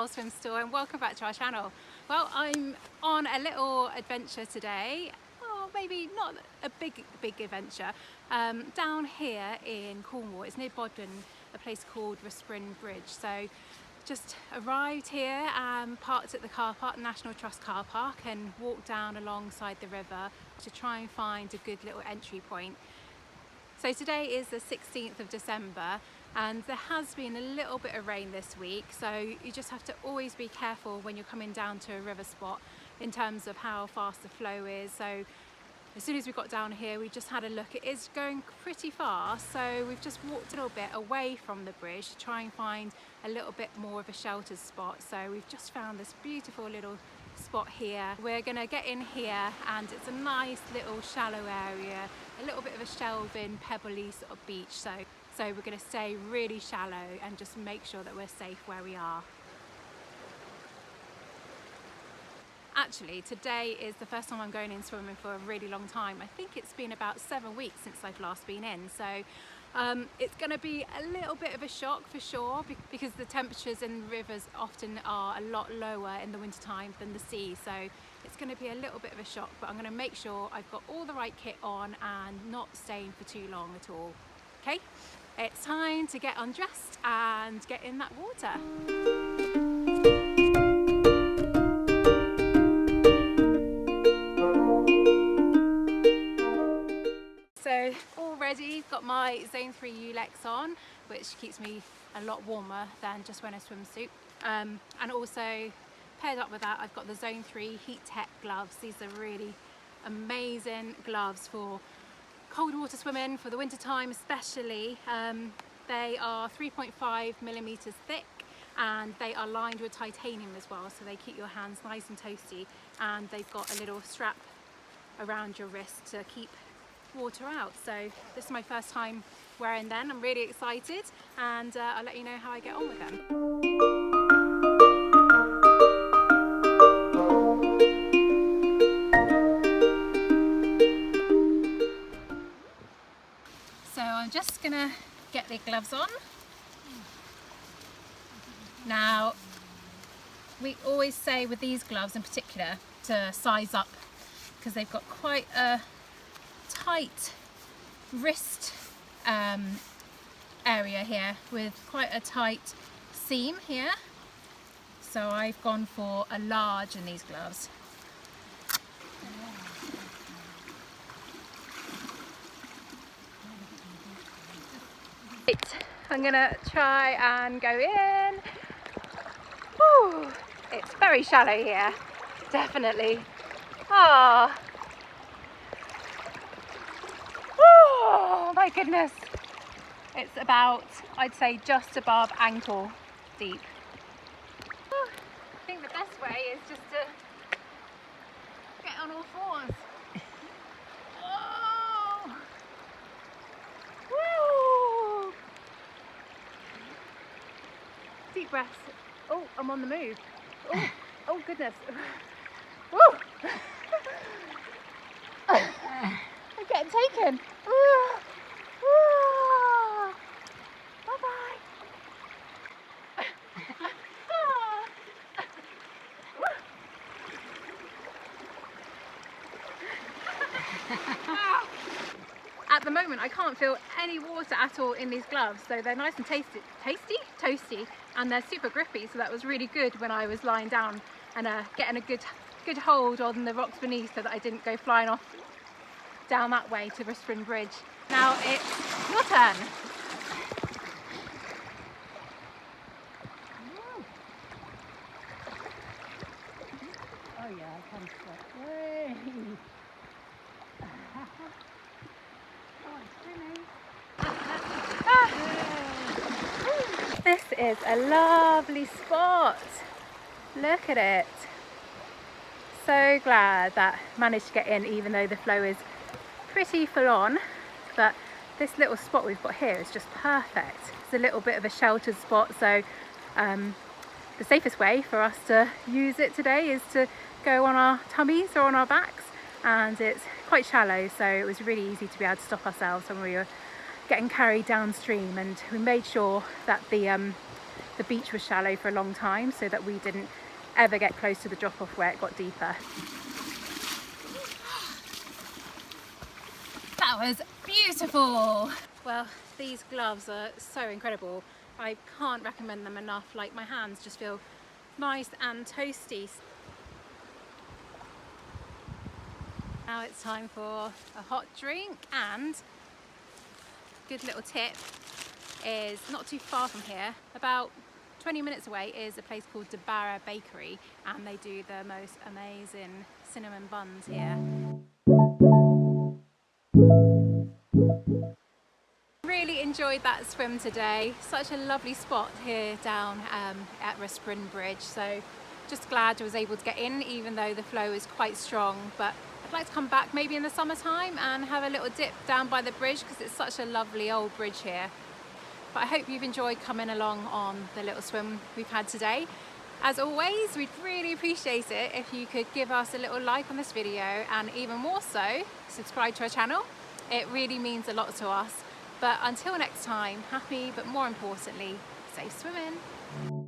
Wild Swim Store and welcome back to our channel. Well, I'm on a little adventure today, or maybe not a big adventure, down here in Cornwall. It's near Bodmin, a place called Respryn Bridge. So just arrived here, parked at the car park, National Trust car park, and walked down alongside the river to try and find a good little entry point. So today is the 16th of December and there has been a little bit of rain this week, so you just have to always be careful when you're coming down to a river spot in terms of how fast the flow is. So as soon as we got down here, we just had a look. It is going pretty fast, so we've just walked a little bit away from the bridge to try and find a little bit more of a sheltered spot. So we've just found this beautiful little spot here. We're gonna get in here and it's a nice little shallow area, a little bit of a shelving, pebbly sort of beach. So we're gonna stay really shallow and just make sure that we're safe where we are. Actually, today is the first time I'm going in swimming for a really long time. I think it's been about 7 weeks since I've last been in. So it's going to be a little bit of a shock for sure, because the temperatures in rivers often are a lot lower in the wintertime than the sea. So it's going to be a little bit of a shock, but I'm going to make sure I've got all the right kit on and not staying for too long at all. Okay, it's time to get undressed and get in that water. So all ready, got my Zone 3 ULEX on, which keeps me a lot warmer than just wearing a swimsuit. And also paired up with that, I've got the Zone 3 Heat Tech gloves. These are really amazing gloves for cold water swimming, for the winter time especially. They are 3.5 millimeters thick and they are lined with titanium as well, so they keep your hands nice and toasty, and they've got a little strap around your wrist to keep water out. So this is my first time wearing them. I'm really excited, and I'll let you know how I get on with them. So I'm just gonna get the gloves on. Now, we always say with these gloves in particular to size up, because they've got quite a tight wrist area here with quite a tight seam here. So I've gone for a large in these gloves. Right, I'm gonna try and go in. Whew, it's very shallow here, definitely. Oh my goodness, it's about, I'd say, just above ankle deep. I think the best way is just to get on all fours. Oh. Woo. Deep breaths. Oh, I'm on the move. Oh, oh goodness. Woo. I'm getting taken. Bye-bye. At the moment I can't feel any water at all in these gloves, so they're nice and toasty, and they're super grippy, so that was really good when I was lying down and getting a good hold on the rocks beneath so that I didn't go flying off down that way to Respryn Bridge. Now it's your turn. Oh yeah, I can sweat. Way. This is a lovely spot. Look at it. So glad that I managed to get in, even though the flow is pretty full on. But this little spot we've got here is just perfect. It's a little bit of a sheltered spot, so the safest way for us to use it today is to go on our tummies or on our backs, and it's quite shallow, so it was really easy to be able to stop ourselves when we were getting carried downstream. And we made sure that the the beach was shallow for a long time so that we didn't ever get close to the drop off where it got deeper. That was beautiful. Well, these gloves are so incredible. I can't recommend them enough. Like, my hands just feel nice and toasty. Now it's time for a hot drink, and good little tip is not too far from here, about 20 minutes away, is a place called Debarra Bakery, and they do the most amazing cinnamon buns here. Really enjoyed that swim today. Such a lovely spot here down at Respryn Bridge, so just glad I was able to get in even though the flow is quite strong. But I'd like to come back maybe in the summertime and have a little dip down by the bridge because it's such a lovely old bridge here. But I hope you've enjoyed coming along on the little swim we've had today. As always, we'd really appreciate it if you could give us a little like on this video, and even more so, subscribe to our channel. It really means a lot to us. But until next time, happy, but more importantly, safe swimming.